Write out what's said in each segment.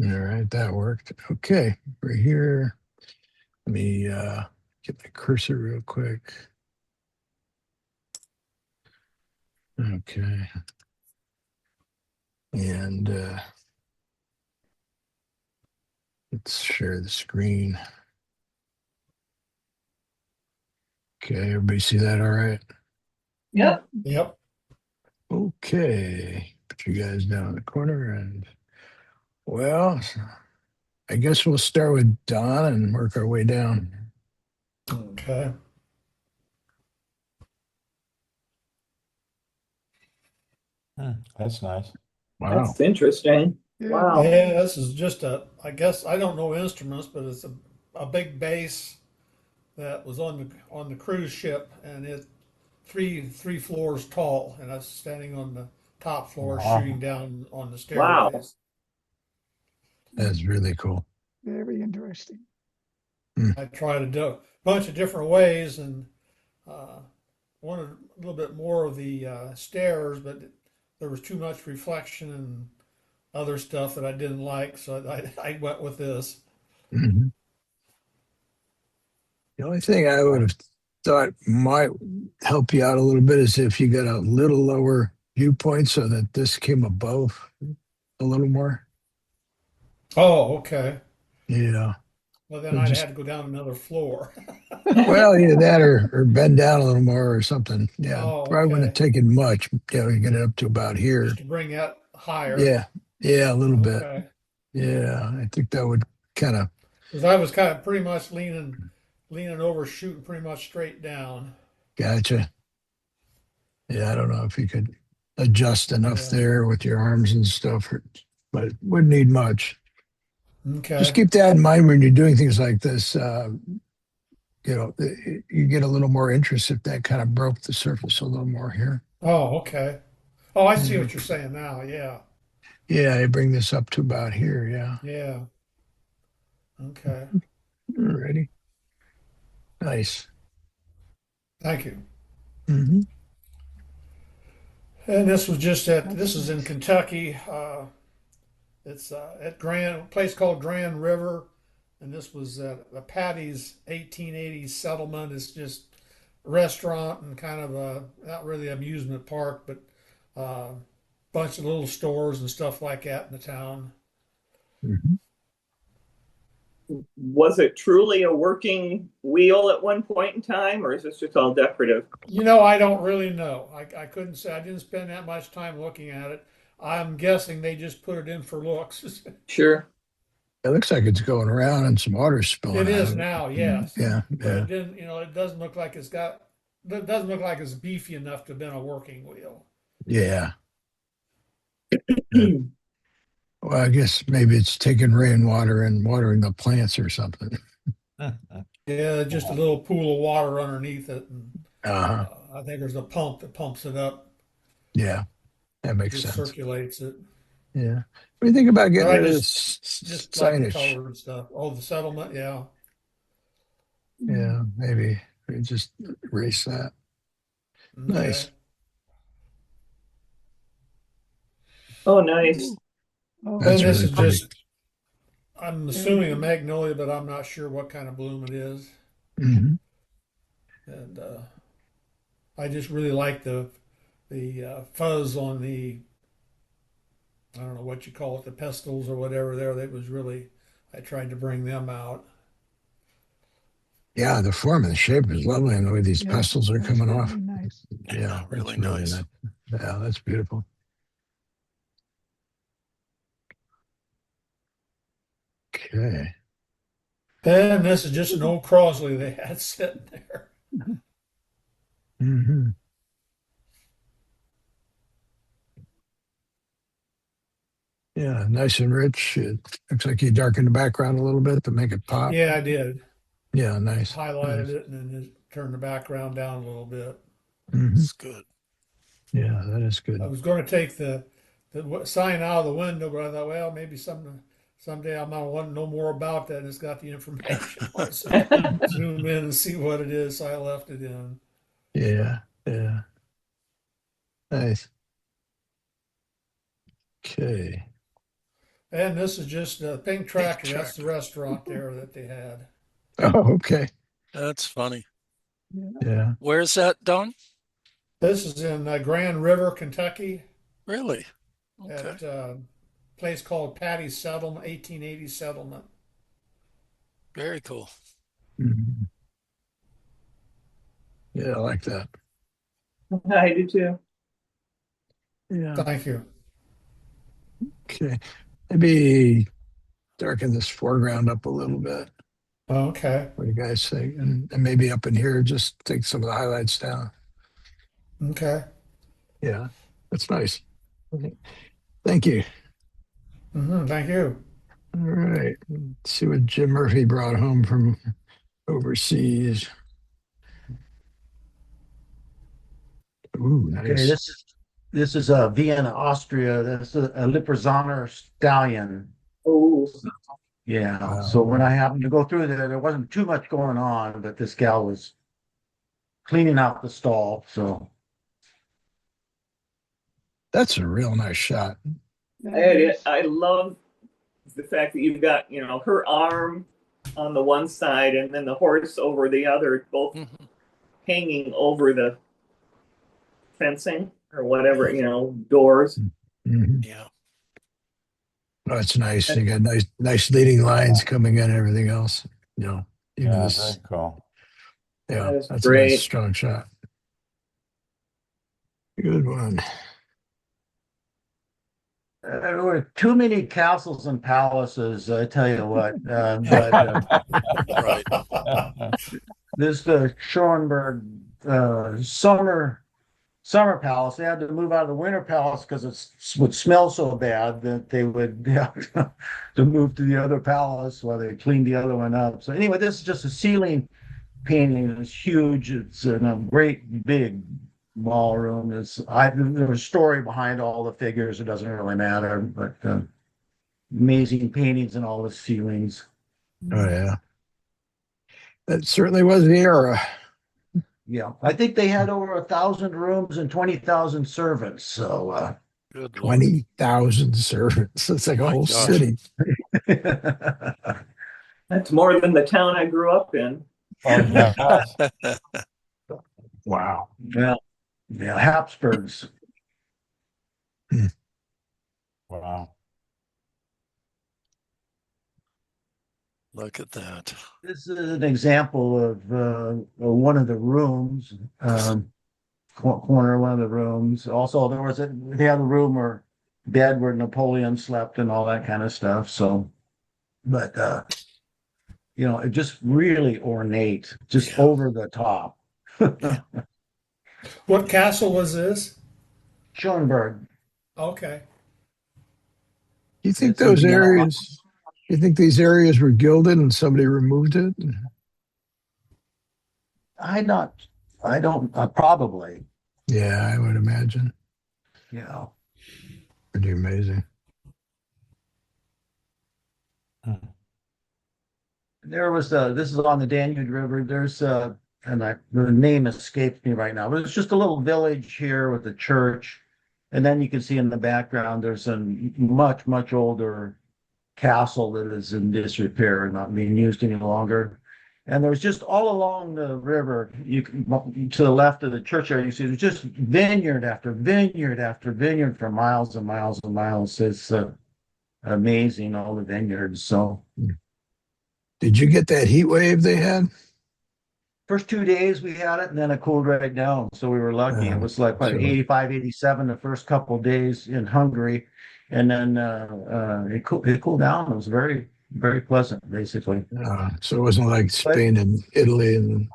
All right, that worked. Okay, we're here. Let me get my cursor real quick. Okay. And let's share the screen. Okay, everybody see that all right? Yep. Yep. Okay, put you guys down in the corner and, well, I guess we'll start with Don and work our way down. Okay. That's nice. Wow. That's interesting. Wow. Yeah, this is just I guess I don't know instruments, but it's a big bass that was on the cruise ship, and it's three floors tall, and I was standing on the top floor shooting Wow. down on the Wow. stairways. That's really cool. Very interesting. I tried to do a bunch of different ways, and wanted a little bit more of the stairs, but there was too much reflection and other stuff that I didn't like, so I went with this. Mhm. The only thing I would have thought might help you out a little bit is if you got a little lower viewpoint so that this came above a little more. Oh, okay. Yeah. Well, then So I'd just, had to go down another floor. well, either that or bend down a little more or something. Yeah. Oh, Probably wouldn't have okay. taken much. You know, you get it up to about Just here. to bring that higher. Yeah. Yeah, a little bit. Okay. Yeah. I think that would kind of, Because I was kind of pretty much leaning over, shooting pretty much straight down. gotcha. Yeah. I don't know if you could adjust enough Yeah. there with your arms and stuff, but it wouldn't need much. Just Okay. keep that in mind when you're doing things like this. You get a little more interest if that kind of broke the surface a little more here. Oh, okay. Oh, I see Yeah, what you're saying now. Yeah. yeah, I bring this up to about here. Yeah. Yeah. Okay. Alrighty. Nice. Thank you. Hmm. And this is in Kentucky. It's at a place called Grand River, and this was the Patty's 1880s settlement. It's just a restaurant and kind of a not really amusement park, but a bunch of little stores and stuff like that in the town. Hmm. Was it truly a working wheel at one point in time, or is this just all decorative? You know, I don't really know. I couldn't say. I didn't spend that much time looking at it. I'm guessing they just put it in for looks. Sure. It looks like it's going around and some water's spilling It out is of it. now, yes, Yeah, but yeah, it didn't. You know, it doesn't look like it's got. It doesn't look like it's beefy enough to have been a working wheel. yeah. Yeah. Well, I guess maybe it's taking rainwater and watering the plants or something. Yeah, just a little pool of water underneath it, and Uh-huh. I think there's a pump that pumps it up, Yeah, that makes just sense. circulates it. Yeah. What do you think about But getting I rid of just like the signage? color and stuff. Oh, the settlement, yeah. Yeah, maybe we just erase that. Okay. Nice. Oh, nice. Oh, And That's this really is pretty. just. I'm assuming a magnolia, but I'm not sure what kind of bloom it is. Hmm. And I just really like the fuzz on the I don't know what you call it, the pestils or whatever there. That was really I tried to bring them out. Yeah, the form and the shape is lovely, and the way these yeah, pestils are that's coming very off. nice. Yeah, Yeah, that's really really nice. nice. Yeah, that's beautiful. Okay. And this is just an old Crosley they had sitting there. Hmm. Yeah, nice and rich. It looks like you darken the background a little bit to make it pop. Yeah, I did. Yeah, nice, Highlighted nice. it and then just turned the background down a little bit. Hmm. It's good. Yeah, that is I good. was going to take the sign out of the window, but I thought, well, maybe someday I'm gonna want to know more about that. And it's got the information on it, so zoom in and see what it is. So I left it in. Yeah, yeah, nice. Okay. And this is just a pink tractor. That's the restaurant there that they had. Oh, okay. That's funny. Yeah. Where's that, Don? This is in Grand River, Kentucky, Really? Okay. at a place called Patty's Settlement, 1880 settlement. Very cool. Mhm. Yeah, I like that. I do too. Yeah. Thank you. Okay. Maybe darken this foreground up a little bit. Okay. What do you guys think? And maybe up in here, just take some of the highlights down. Okay. Yeah, that's nice. Okay. Thank you. Thank you. All right. Let's see what Jim Murphy brought home from overseas. Ooh, Okay, nice. this is Vienna, Austria. That's a Lipizzaner stallion. Oh, Yeah. Wow. So when I happened to go through there wasn't too much going on, but this gal was cleaning out the stall. So That's a real nice shot. I love the fact that you've got, her arm on the one side and then the horse over the other, both Mhm. hanging over the fencing or whatever, doors. Mhm. Yeah. Oh, it's nice. You got nice leading lines coming in and everything else. Even Yeah, this, very cool. yeah, That is that's a nice great. strong shot. Good one. there were too many castles and palaces, I tell you what. But Right. this Schoenberg summer palace. They had to move out of the winter palace because it would smell so bad that they would have to move to the other palace while they cleaned the other one up. So anyway, this is just a ceiling painting. It's huge. It's in a great big ballroom. There's a story behind all the figures. It doesn't really matter, but amazing paintings in all the ceilings. Oh, yeah. That certainly was the era. Yeah, I think they had over 1,000 rooms and 20,000 servants. So Good Lord. 20,000 servants. It's like a My whole gosh. city. That's more than the town I grew up in. Oh, yeah. Wow. yeah, yeah, Habsburgs. Wow. Look at that. This is an example of one of the rooms, corner of one of the rooms. Also, they had a room or bed where Napoleon slept and all that kind of stuff. So, but it just really ornate, just Yeah. over the top. What castle was this? Schoenberg. Okay. You think It's in those Vienna. areas, you think these areas were gilded and somebody removed it? I don't, probably, Yeah, I would imagine. you know. Pretty amazing. This is on the Danube River. The name escapes me right now, but it's just a little village here with a church. And then you can see in the background, there's a much, much older castle that is in disrepair and not being used any longer. And there's just all along the river, to the left of the church area, you see there's just vineyard after vineyard after vineyard for miles and miles and miles. It's amazing, all the vineyards. So Did you get that heat wave they had? first 2 days we had it, and then it cooled right down. So we were lucky. It was like So- 85, 87 the first couple of days in Hungary. And then it cooled down. It was very, very pleasant, basically. So it wasn't like Spain and Italy and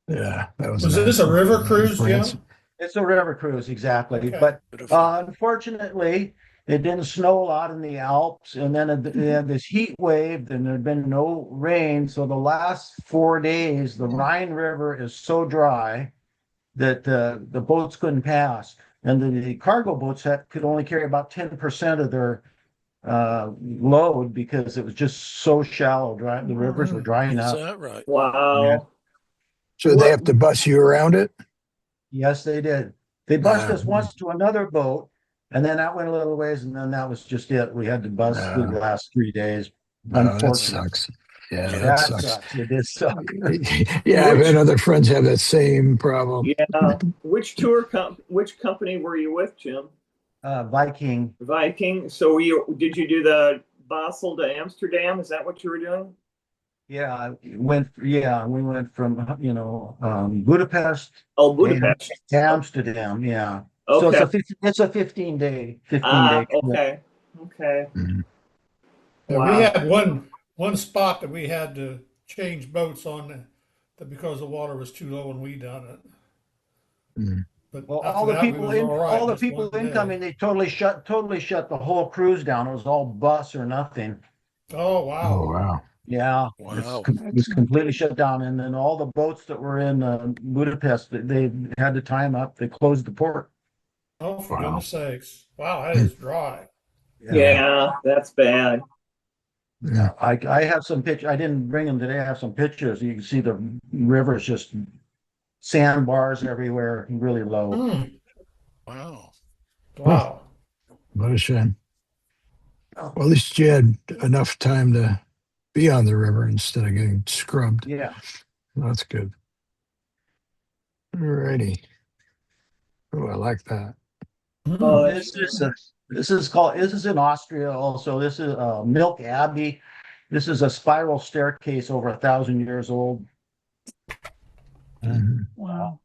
yeah, that was Was nice. this a river cruise, France. Jim? It's a river cruise, exactly. Okay. But Beautiful. unfortunately, it didn't snow a lot in the Alps, and then they had this heat wave, and there'd been no rain. So the last 4 days, the Rhine River is so dry that the boats couldn't pass, and the cargo boats could only carry about 10% of their load because it was just so shallow. Dry, the rivers were drying Is up. that right? Wow. So they have to bus you around it? Yes, they did. They bused Ah. us once to another boat, And then that went a little ways, and then that was just it. We had to bus through the last 3 days, No, that unfortunately. sucks. Yeah, Yeah. that That sucks. sucks. It did suck. Yeah, I've Which, had other friends have that same problem. yeah, which company were you with, Jim? Viking. Viking. So did you do the Basel to Amsterdam? Is that what you were doing? Yeah, we went from, Budapest Oh, to Budapest. Amsterdam. Yeah. So Okay. it's a 15-day Ah, trip. okay. Okay. Mhm. Yeah, we Wow. had one spot that we had to change boats on because the water was too low and we done it. Mhm. But Well, after that, we was all right. all the Just people one day. incoming, they totally shut the whole cruise down. It was all bus or nothing. Oh Oh, wow! wow. Yeah, Wow. it was That's not completely good. shut down. And then all the boats that were in Budapest, they had to tie them up. They closed the port. Oh, for Wow. goodness sakes! Wow, that is dry. Yeah. Yeah, that's bad. Yeah. Yeah, I have some pictures. I didn't bring them today. I have some pictures. You can see the river's just sandbars everywhere, really low. Mm, Wow. Oh, wow. what a shame. Well, at least you had enough time to be on the river instead of getting scrubbed. Yeah. That's good. Alrighty. Oh, I like that. Oh, Mm. that's This is in Austria also. This is Milk Abbey. This is a spiral staircase over 1,000 years old. Mhm. Wow.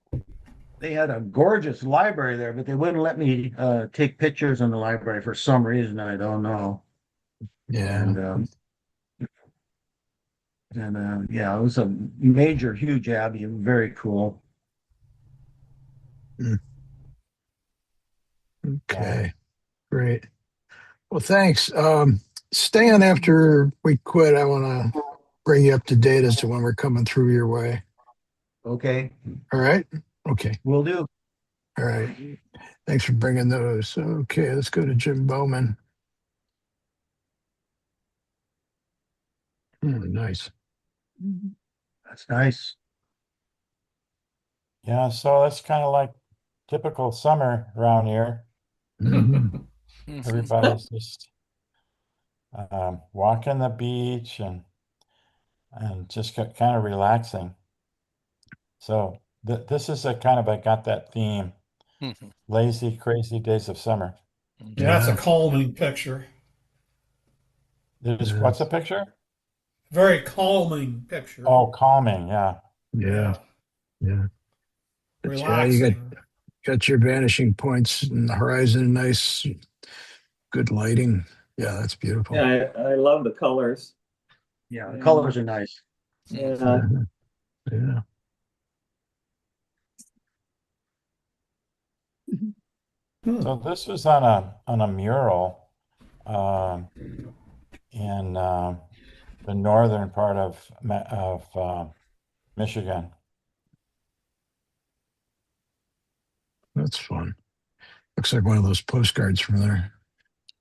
They had a gorgeous library there, but they wouldn't let me take pictures in the library for some reason. I don't know. Yeah. And yeah, it was a major, huge abbey. Very cool. Okay. Great. Well, thanks. Stay on after we quit. I want to bring you up to date as to when we're coming through your way. Okay, All right. Okay. will do. All right. Thanks for bringing those. Okay. Let's go to Jim Bowman. Nice. Mhm. That's nice. Yeah, so it's kind of like typical summer around here. Mhm. Mhm. Everybody's just walking the beach and just kind of relaxing. So this is a kind of I got that theme, Mhm. lazy, crazy days of summer. Yeah, that's a Yeah. calming picture. There's Yeah. what's a picture? Very calming picture. Oh, calming. Yeah. Yeah. Yeah, Yeah. But yeah, relaxing. got your vanishing points in the horizon. Nice, good lighting. Yeah, that's beautiful. yeah, I love the colors. Yeah, the Yeah. colors are nice. Yeah. Yeah. Yeah. Hmm. So this was on a mural um, in the northern part of Michigan. That's fun. Looks like one of those postcards from there.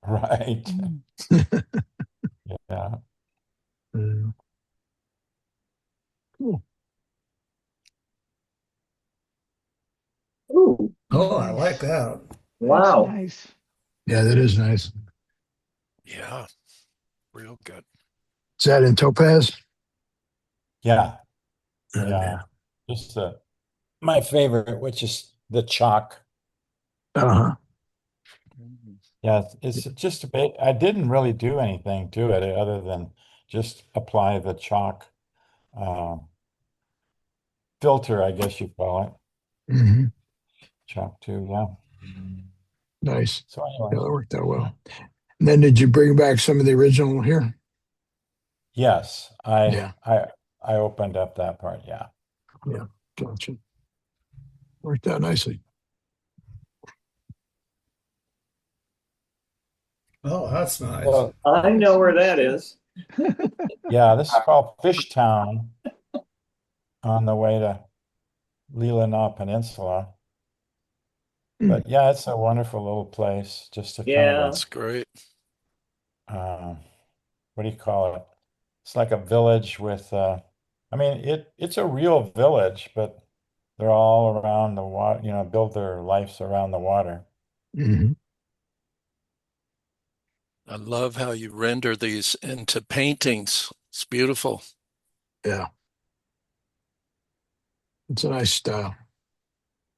Right. Mm. Yeah. Yeah. Cool. Ooh, Oh, I like Nice. that. That's wow. nice. Yeah, that is nice. Yeah. Real good. Is that in Topaz? Yeah. Oh, Yeah. Just my favorite, which is the chalk. Uh-huh. Mhm. Yeah, it's just a bit, I didn't really do anything to it other than just apply the chalk um, filter, I guess you call it. Hmm. Chalk too, yeah. Nice. So Yeah, anyways, that worked out well. And then did you bring back some of the original here? yes, Yeah. I opened up that part, yeah. Yeah. Gotcha. Worked out nicely. Oh, that's nice. Well, I know That's where nice. that is. yeah, this is called Fishtown on the way to Leelanau Peninsula. Hmm. But yeah, it's a wonderful little place, just a kind of Yeah. That's great. a what do you call it? It's like a village with I mean it's a real village, but they're all around the water, build their lives around the water. Hmm. I love how you render these into paintings. It's beautiful. Yeah. It's a nice style.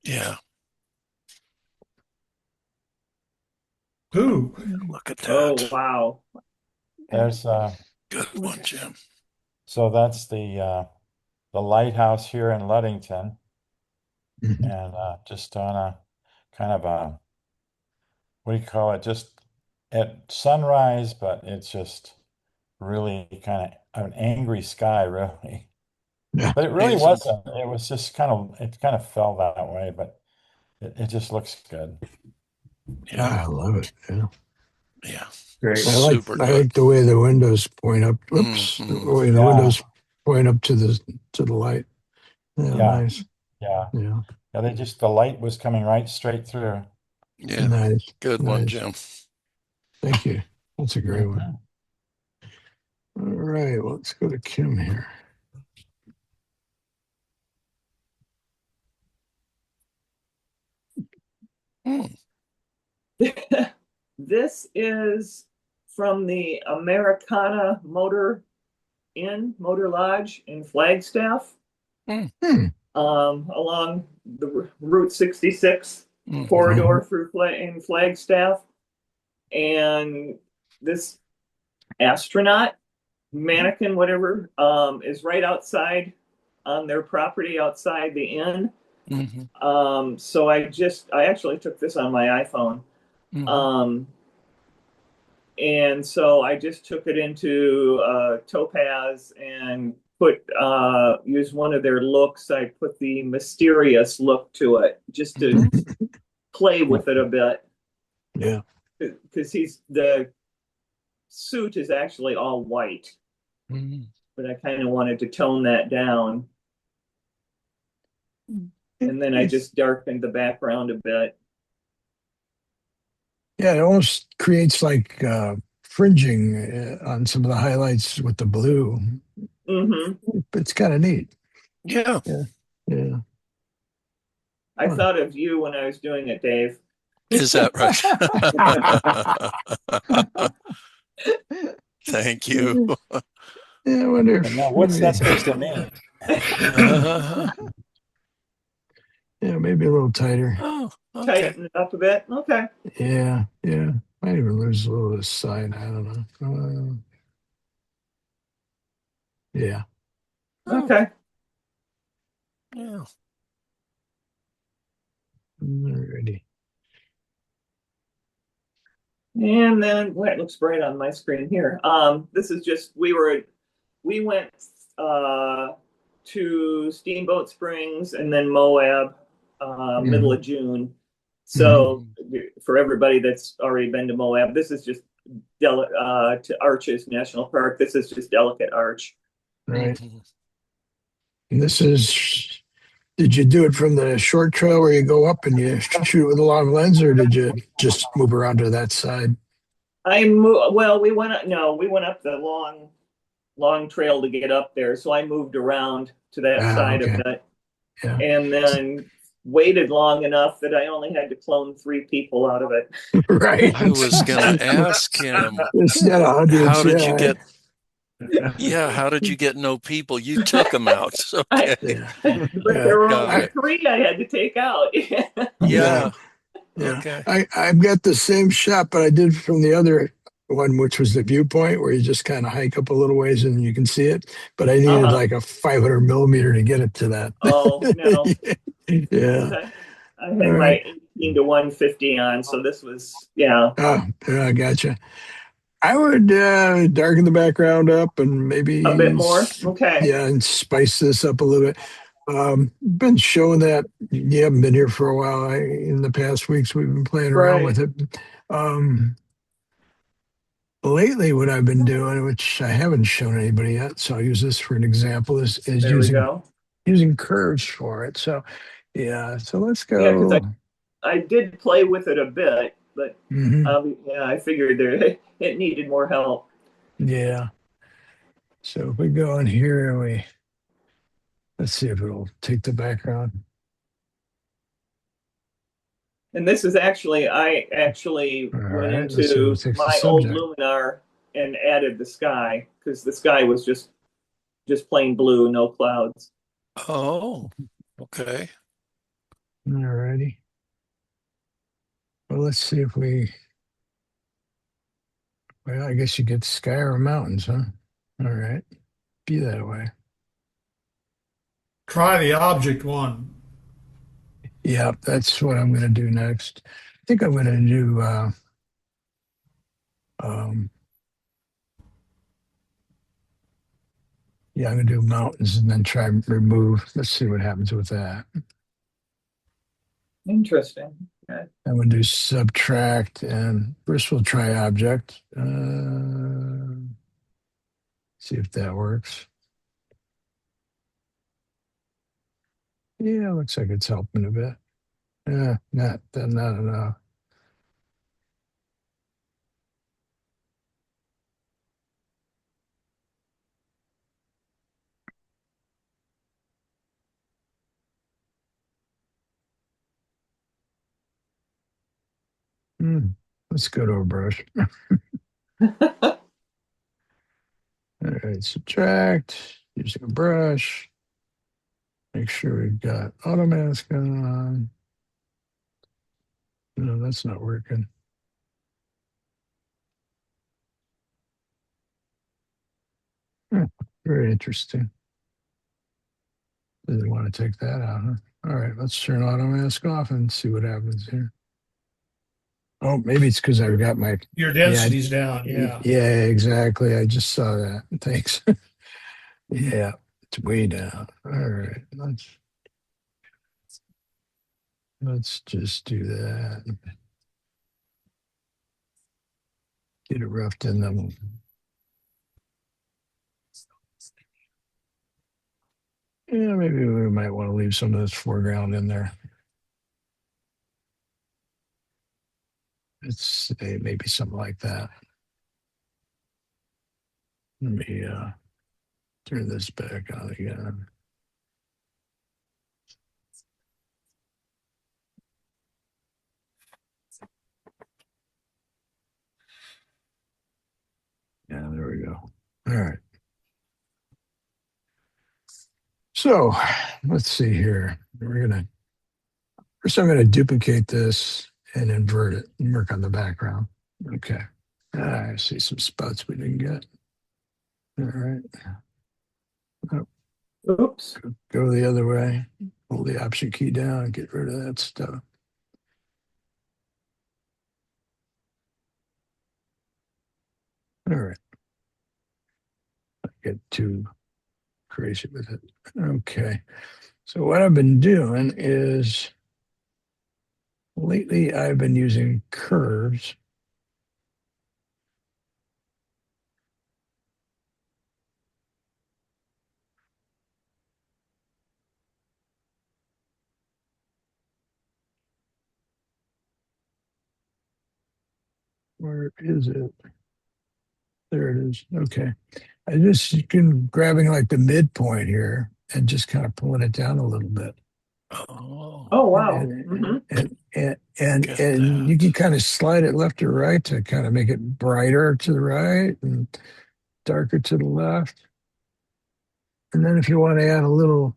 Yeah. Ooh, Look at Oh, that. wow. There's Good one, Jim. so that's the lighthouse here in Ludington, Mhm. and just on a kind of a, what do you call it? Just at sunrise, but it's just really kind of an angry sky, really. Yeah. But it really Amazing. wasn't. It was just kind of, it kind of fell that way, but it just looks good. Yeah. I love it. Yeah. Yeah. Great. Super I good. like the way the windows point up. Whoops. The Mhm. way the Yeah, windows point up to the light. Yeah, yeah, nice. yeah. Yeah. Yeah, the light was coming right straight through. Yeah. Nice. Good one, Nice. Jim. Thank you. That's a great one. Mhm. All right, well, let's go to Kim here. Hmm. This is from the Americana Motor Lodge in Flagstaff, Hmm. along the Route 66 Mhm. corridor through in Flagstaff. And this astronaut mannequin, whatever, is right outside on their property outside the inn. Mhm. So I actually took this on my iPhone. Mhm. Um, and so I just took it into Topaz and used one of their looks. I put the mysterious look to it just to Mhm. play with it a bit, Yeah. because the suit is actually all white, Mhm. but I kind of wanted to tone that down. And then I just darkened the background a bit. Yeah, it almost creates like fringing on some of the highlights with the blue. Hmm. It's kind of neat. Yeah. Yeah. Yeah. I Fun. thought of you when I was doing it, Dave. Is that right? Thank you. Yeah, I wonder And if now, what's maybe, that supposed to mean? yeah, maybe a little tighter. Oh, okay. Tighten it up a bit. Okay. Yeah. Yeah. Might even lose a little of the side. I don't know. Yeah. Oh, Okay. yeah. Alrighty. And then, well, it looks bright on my screen here. This is just we went uh, to Steamboat Springs and then Moab, middle Mhm. of June. Mhm. So for everybody that's already been to Moab, this is just to Arches National Park. This is just Delicate Arch. Right. Mhm. And this is, did you do it from the short trail where you go up and you shoot it with a long lens, or did you just move around to that side? Well, we went up the long trail to get up there. So I moved around to that Ah, side of okay. it Yeah. and then waited long enough that I only had to clone 3 people out of it. Right. I was gonna ask him, Instead of how hundreds, did you yeah. get, yeah, how did you get no people? You took them out. I, Okay. Yeah. but Yeah. there were Got only I, it. 3 I had to take out. yeah. Yeah. Yeah. Okay. I've got the same shot, but I did from the other one, which was the viewpoint where you just kind of hike up a little ways and you can see it. But I needed Uh-huh. like a 500 millimeter to get it to that. Oh, no. Yeah. Okay. I All had right. my 18 to 150 on, so this was, yeah. Oh, yeah, I gotcha. I would darken the background up and A bit maybe, more. Okay. yeah, and spice this up a little bit. Been showing that you haven't been here for a while. In the past weeks, we've been playing around with Right. it. Um, Lately, what I've been doing, which I haven't shown anybody yet, so I'll use this for an example, is There we using go. curves for it. So, yeah. So let's Yeah, because go. I did play with it a bit, but Hmm. yeah, I figured it needed more help. Yeah. So if we go in here and let's see if it'll take the background. And this is actually, I actually All went right, let's see what into takes the my old subject. Luminar and added the sky because the sky was just plain blue, no clouds. Oh, okay. All righty. Well, let's see if we. Well, I guess you get sky or mountains, huh? All right, be that way. Try the object one. Yeah, that's what I'm going to do next. I think I'm going to do. Um, yeah, I'm going to do mountains and then try and remove. Let's see what happens with that. Interesting. Okay. I'm going to do subtract and first we'll try object. See if that works. Yeah, looks like it's helping a bit. Yeah, not enough. Hmm. Let's go to a brush. All right, subtract using a brush. Make sure we've got auto mask on. No, that's not working. Hmm, very interesting. Didn't want to take that out, huh? All right, let's turn auto mask off and see what happens here. Oh, maybe it's because I've got my Your yeah, density's down. Yeah. yeah, exactly. I just saw that. Thanks. Yeah, it's way down. All right, let's just do that. Get it roughed in them. Yeah, maybe we might want to leave some of this foreground in there. It's maybe something like that. Let me turn this back on again. Yeah, there we go. All right. So let's see here. First I'm gonna duplicate this and invert it and work on the background. Okay. I see some spots we didn't get. All right. Oh, Oops. go the other way. Hold the Option key down and get rid of that stuff. All right. Get too crazy with it. Okay. So what I've been doing is lately I've been using curves. Where is it? There it is. Okay. I just can grabbing like the midpoint here and just kind of pulling it down a little bit. Oh, Oh, wow. And Hmm. get and you can that. kind of slide it left or right to kind of make it brighter to the right and darker to the left. And then if you want to add a little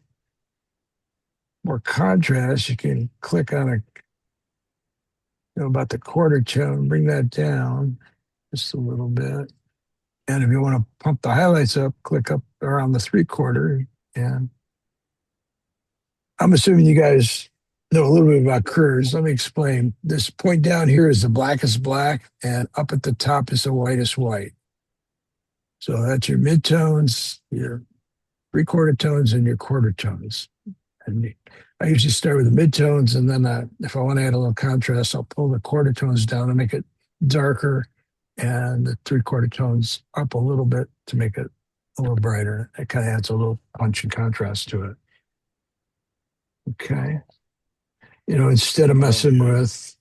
more contrast, you can click on about the quarter tone, bring that down just a little bit. And if you want to pump the highlights up, click up around the 3/4. And I'm assuming you guys know a little bit about curves. Let me explain. This point down here is the blackest black, and up at the top is the whitest white. So that's your midtones, your 3/4 tones, and your quarter tones. And I usually start with the midtones, and then if I want to add a little contrast, I'll pull the quarter tones down and make it darker, and the 3/4 tones up a little bit to make it a little brighter. It kind of adds a little punch and contrast to it. Okay. Instead of messing with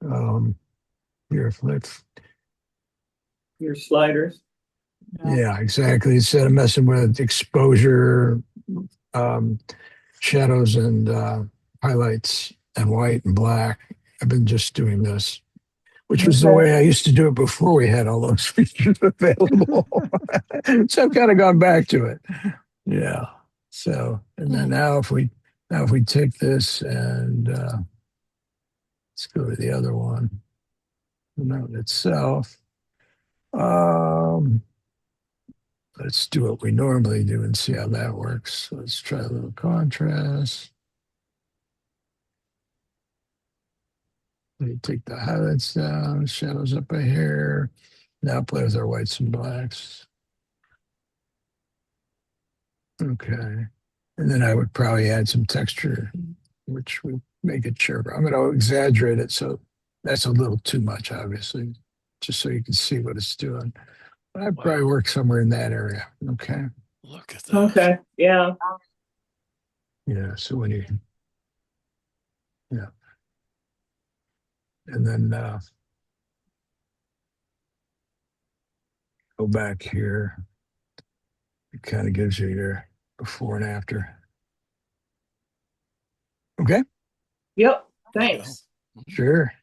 your flip. Your sliders. Yeah, exactly. Instead of messing with exposure, um, shadows, and highlights, and white and black. I've been just doing this, which was the Okay. way I used to do it before we had all those features available. So I've kind of gone back to it. Yeah. So, and then now if we take this and let's go to the other one, the mountain itself. Um, let's do what we normally do and see how that works. So let's try a little contrast. We take the highlights down, shadows up right here. Now play with our whites and blacks. Okay. And then I would probably add some texture, which would make it sharper. I'm going to exaggerate it, so that's a little too much, obviously, just so you can see what it's doing. But I'd probably work somewhere in that area. Okay. Look at that. Okay. Yeah. Yeah. So when you, yeah. And then go back here. It kind of gives you your before and after. Okay. Yep. Thanks. Sure.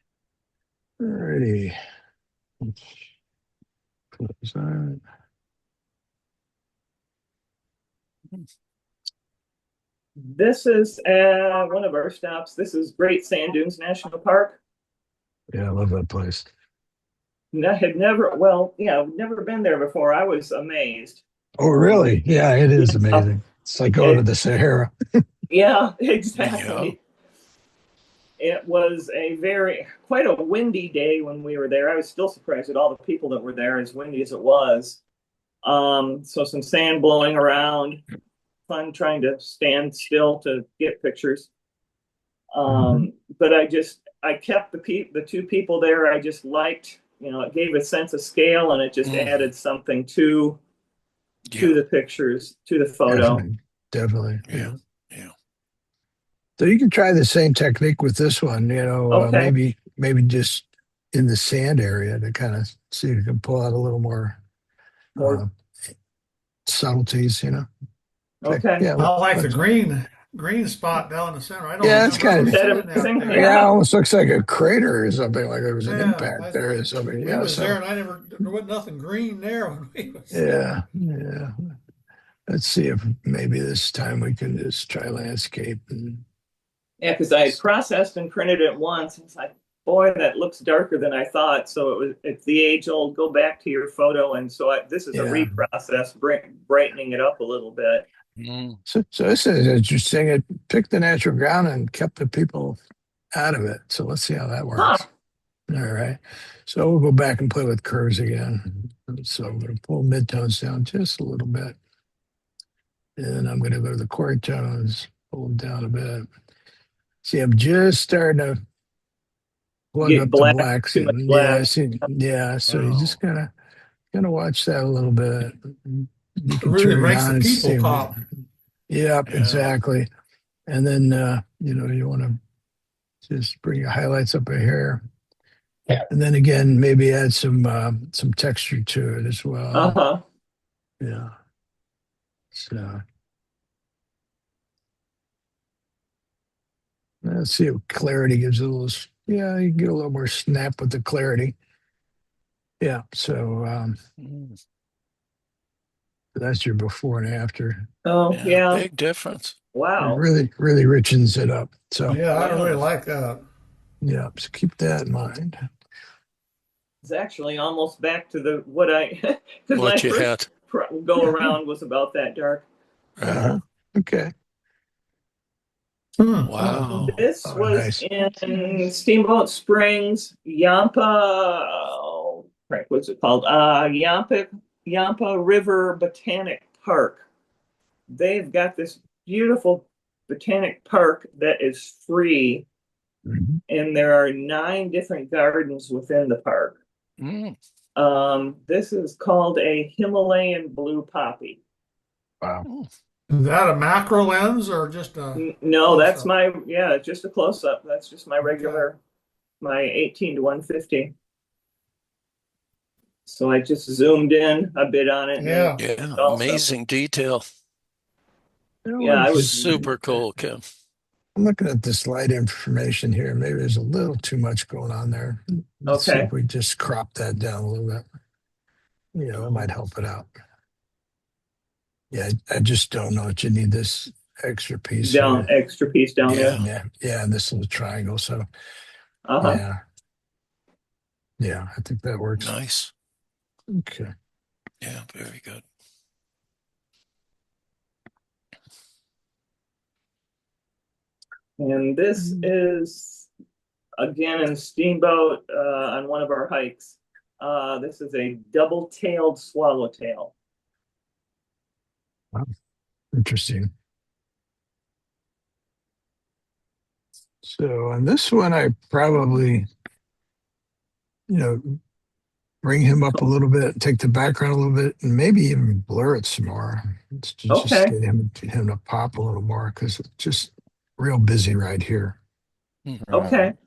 Alrighty. Let's close that. This is one of our stops. This is Great Sand Dunes National Park. Yeah, I love that place. I had never, well, yeah, I've never been there before. I was amazed. Oh, really? Yeah, it is amazing. It's like going to the Sahara. Yeah, exactly. It was quite a windy day when we were there. I was still surprised at all the people that were there, as windy as it was. So some sand blowing around, fun trying to stand still to get pictures. But I kept the two people there. I just liked, it gave a sense of scale, and it just added something to the pictures, to the photo. Definitely. Yeah. So you can try the same technique with this one, Okay. maybe just in the sand area to kind of see if you can pull out a little more subtleties, Okay. Yeah, I like the green spot down in the center. I don't Yeah, it's remember kind of- ever seeing that there. yeah, it almost looks like a crater or something, like there was an Yeah, impact there or something. We Yeah, was so there and there was nothing green there when we was yeah. Let's see if maybe this time we can just try landscape and Yeah, because I had processed and printed it once. It's like, boy, that looks darker than I thought. So it's the age old, go back to your photo. And so this is a reprocess, brightening it up a little bit. So this is interesting. It picked the natural ground and kept the people out of it. So let's see how that works. All right. So we'll go back and play with curves again. So I'm going to pull midtones down just a little bit. And I'm going to go to the core tones, pull them down a bit. See, I'm just starting to plug Get up black, the blacks. too much Yeah, black. so you just gotta watch that a little bit. You can really turn it makes on the and people see. pop. Yep, exactly. And then you want to just bring your highlights up here. Yeah. And then again, maybe add some texture to it as well. Yeah. So let's see if clarity gives a little. Yeah, you get a little more snap with the clarity. Yeah. So that's your before and after. Oh, yeah. Big difference. Wow. It really richens it up. So Yeah, I really like that. Yeah, so keep that in mind. It's actually almost back to what my you first go around was about that dark. Okay. Wow. This was in Steamboat Springs, Yampa. What's it called? Yampa River Botanic Park. They've got this beautiful botanic park that is free, and there are 9 different gardens within the park. This is called a Himalayan blue poppy. Wow. Is that a macro lens or just a No, that's just a close-up. That's just my regular, my 18 to 150. So I just zoomed in a bit on it. Yeah. Amazing detail. Yeah, I was super cool, Kim. I'm looking at the slide information here. Maybe there's a little too much going on there. Let's see Okay. if we just crop that down a little bit. It might help it out. Yeah, I just don't know that you need this extra piece Down, here. extra piece down there. Yeah, and this little triangle. So Uh-huh. yeah, I think that works. Nice. Okay. Yeah, very good. And this is again in Steamboat on one of our hikes. This is a double-tailed swallowtail. Wow. Interesting. So on this one, I probably, bring him up a little bit, take the background a little bit, and maybe even blur it some more. It's to just Okay. get him to pop a little more because it's just real busy right here. Okay.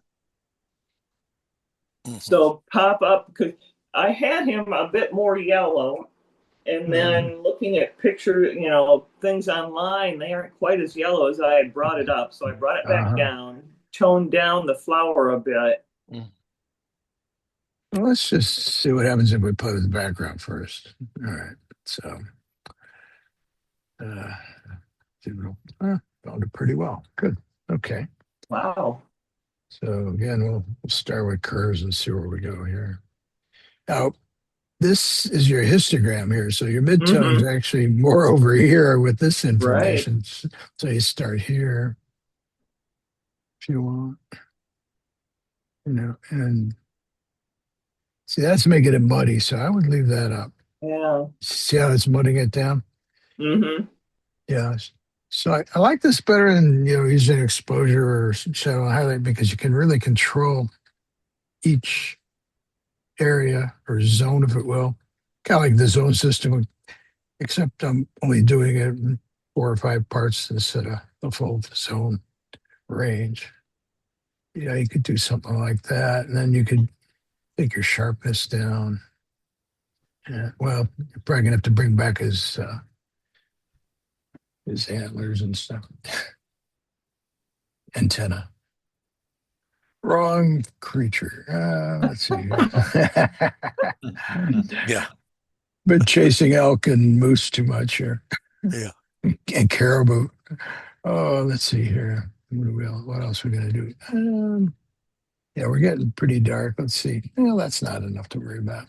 Mhm. So pop up, because I had him a bit more yellow, and then looking at picture, things online, they aren't quite as yellow as I had brought it up. So I brought it back down, toned down the flower a bit. Well, let's just see what happens if we put his background first. All right. So, found it pretty well. Good. Okay. Wow. So again, we'll start with curves and see where we go here. Now, this is your histogram here. So your midtone is actually more over here with this information. Right. So you start here if you want, and see, that's making it muddy. So I would leave that up. Yeah. See how it's mudding it down? Mm-hmm. Yeah. So I like this better than, using exposure or shadow highlight because you can really control each area or zone, if it will. Kind of like the zone system, except I'm only doing it in 4 or 5 parts instead of the full zone range. You could do something like that. And then you could take your sharpness down. Yeah, well, you're probably going to have to bring back his antlers and stuff. Antenna. Wrong creature. Let's see here. Yeah. Been chasing elk and moose too much here. Yeah. And caribou. Oh, let's see here. What else are we going to do? Yeah, we're getting pretty dark. Let's see. Well, that's not enough to worry about.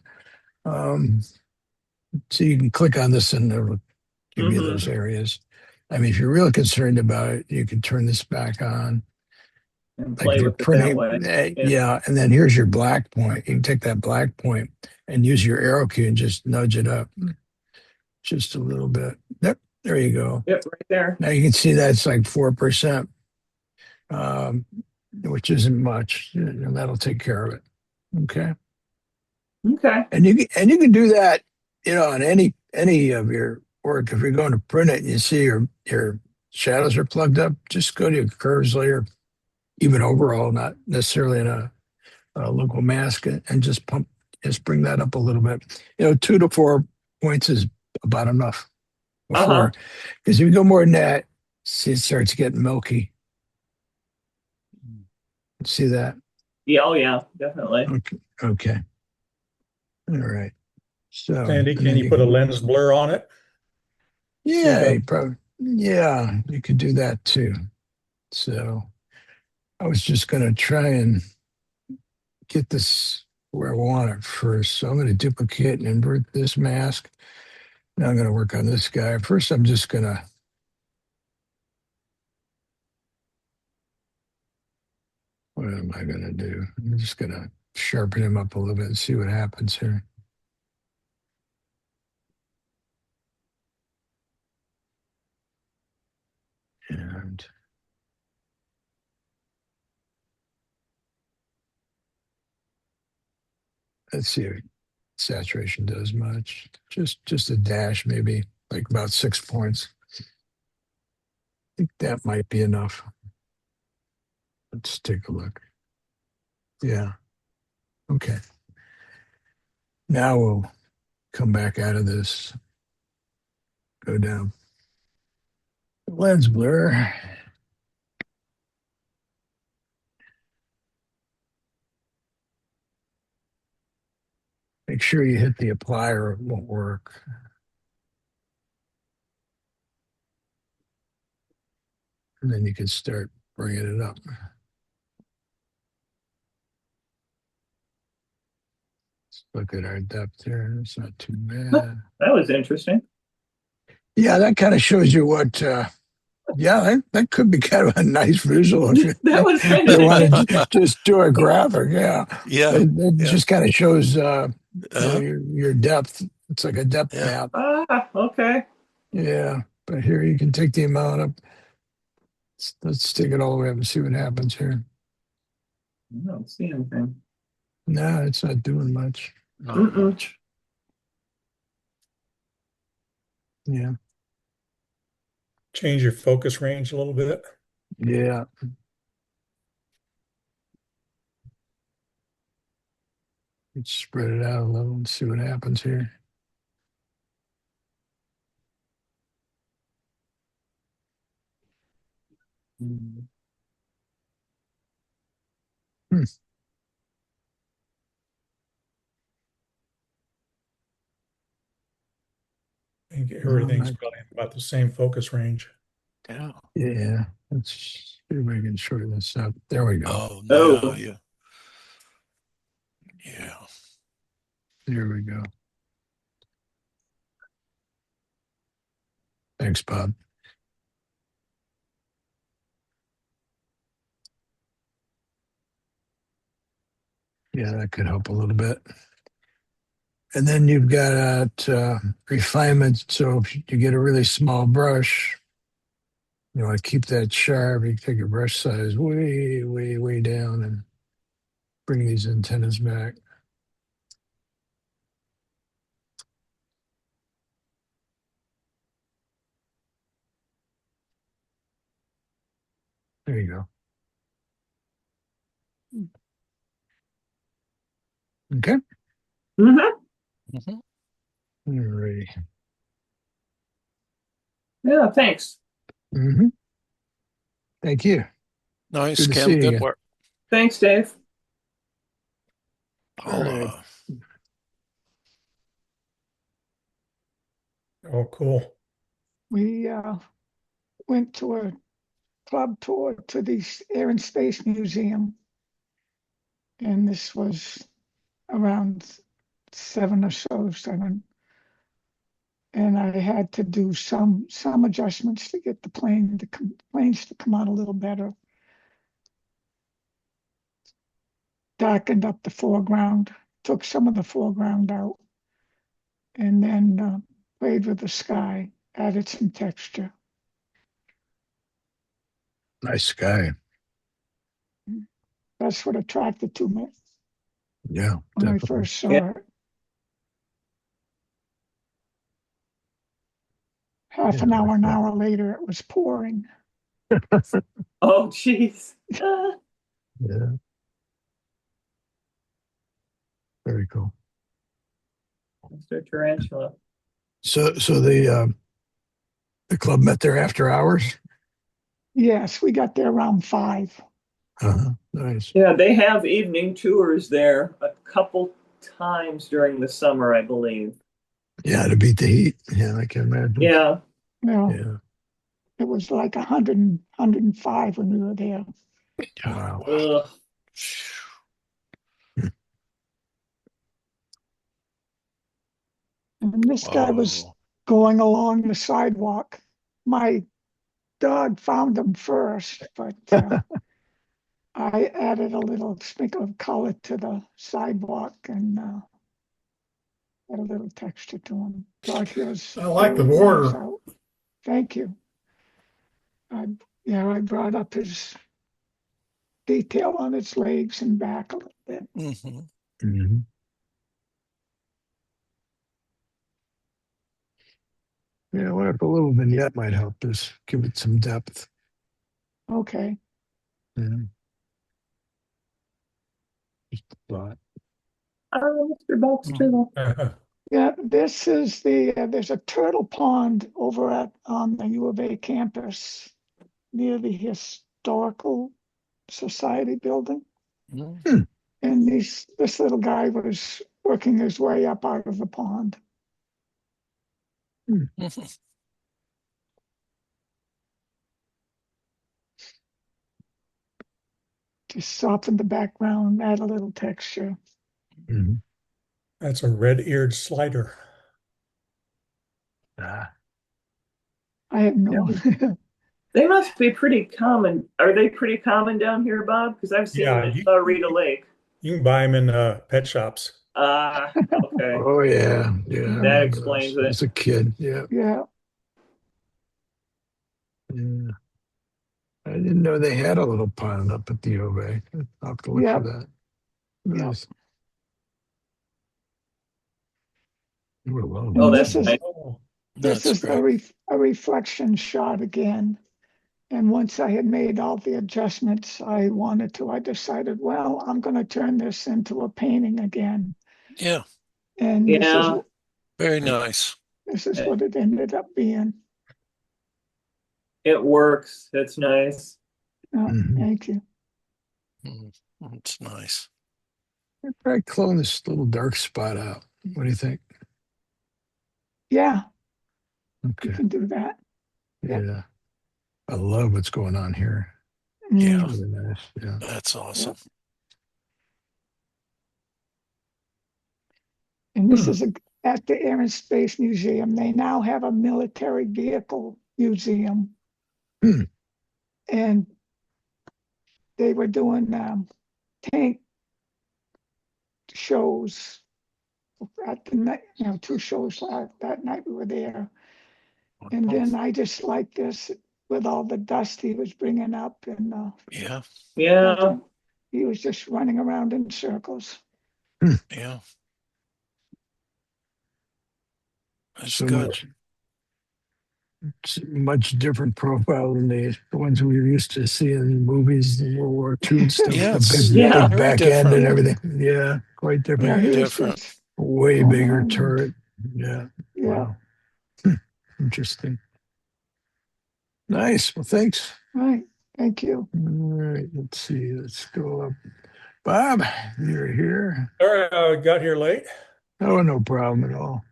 So you can click on this and it'll give you those areas. I mean, if you're really concerned about it, you can turn this back on. And Like if play you're with it that printing, way. yeah, and then here's your black point. You can take that black point and use your arrow key and just nudge it up just a little bit. Yep, there you go. Yep, right there. Now you can see that's like 4%, which isn't much, and that'll take care of it. Okay. Okay. And you can do that, on any of your work. If you're going to print it and you see your shadows are plugged up, just go to your curves layer, even overall, not necessarily in a local mask, and just bring that up a little bit. 2 to 4 points is about enough before, because if you go more than that, see, it starts getting milky. See that? Yeah, oh yeah, definitely. Okay. All right. So, Sandy, can you put a lens blur on it? yeah, you could do that too. So I was just going to try and get this where I want it first. So I'm going to duplicate and invert this mask. Now I'm going to work on this guy. First, I'm just going to what am I going to do? I'm just going to sharpen him up a little bit and see what happens here. And let's see if saturation does much. Just a dash, maybe like about 6 points. I think that might be enough. Let's take a look. Yeah. Okay. Now we'll come back out of this. Go down. Lens blur. Make sure you hit the apply or it won't work. And then you can start bringing it up. Let's look at our depth here. It's not too bad. That was interesting. Yeah, that kind of shows you what, that could be kind of a nice visual if you, That was kind you of want to interesting. just do a graphic. Yeah. Yeah. It Yeah. just kind of shows, Uh-huh. your depth. It's like a depth Yeah. map. Ah, okay. Yeah. But here you can take the amount up. Let's take it all the way up and see what happens here. I don't see anything. No, it's not doing much. Not Mm-mm. much. Yeah. Change your focus range a little bit. Yeah. Let's spread it out a little and see what happens here. I think everything's Alright. probably about the same focus range. Yeah. Yeah. Let's see if we can shorten this up. There we go. Oh, Oh. no. Yeah. Yeah. There we go. Thanks, Bob. Yeah, that could help a little bit. And then you've got refinement. So if you get a really small brush, you want to keep that sharp. You take your brush size way, way, way down and bring these antennas back. There you go. Okay. Mm-hmm. Mhm. All right. Yeah, thanks. Mm-hmm. Thank you. Nice, Good to Kim. see you Good again. work. Thanks, Dave. Paula. Oh, cool. We went to a club tour to the Air and Space Museum, and this was around 7. And I had to do some adjustments to get the planes to come out a little better. Darkened up the foreground, took some of the foreground out, and then played with the sky, added some texture. Nice sky. That's what attracted to me Yeah, when I definitely. first saw Yeah. it. Half Yeah, an like that. hour later, it was pouring. Oh, jeez. Yeah, very cool. Mr. Tarantula. So the club met there after hours. Yes, we got there around 5. Nice. Yeah, they have evening tours there a couple times during the summer, I believe. Yeah, to beat the heat. Yeah, I can imagine. Yeah. No, Yeah. it was like 105 when we were there. Wow. Ugh. And this guy was Whoa. going along the sidewalk. My dog found him first, but I added a little sprinkle of color to the sidewalk and add a little texture to him. Brought his I like the legs border. out. Thank you. I brought up his detail on its legs and back a little bit. Mm-hmm. Mm-hmm. Yeah, I wonder if a little vignette might help this, give it some depth. Okay. Yeah. Just a thought. Oh, Mr. Box Turtle. Yeah, this is there's a turtle pond over on the U of A campus near the Historical Society building. Mm-hmm. And this little guy was working his way up out of the pond. Just soften the background, add a little texture. Mhm. That's a red-eared slider. Ah, I have no. They must be pretty common. Are they pretty common down here, Bob? Because I've seen them Yeah, at you, Rita Lake. you can buy them in pet shops. Ah, okay. oh yeah, yeah. I That remember explains those it. as a kid. Yeah, Yeah, yeah. I didn't know they had a little pond up at the O Bay. I'll have to look yeah, for that. yeah. Nice. We're alone. Oh, And that's this is nice. Oh, this That's is great. a reflection shot again. And once I had made all the adjustments I wanted to, I decided, well, I'm going to turn this into a painting again. Yeah, And Yeah. very nice. this is what it ended up being. It works. It's nice. Mhm. Thank you. Mm, it's nice. I'd probably clone this little dark spot out. What do you think? Yeah, you Okay. can do that. Yep. Yeah. I love what's going on here. Yeah, Mm, It's really nice. Yeah. that's awesome. yep. And this is at the Air and Space Museum. They now have a military vehicle museum. Hmm. And they were doing tank shows at the night, two shows that night we were there. And then I just like this with all the dust he was bringing up, and Yeah, Yeah. he was just running around in circles. yeah, that's So good. much different profile than the ones we were used to seeing in movies in World War II and stuff. Yeah, The it's big, Yeah. big very back end different. and everything. Yeah, quite Yeah, different. he Very was different. just Way going bigger on. And, turret. Yeah. yeah, Wow. Interesting. Nice. Well, thanks. right. Thank you. All right. Let's see. Let's go up. Bob, you're here. all right, I got here late. Oh, no problem at all.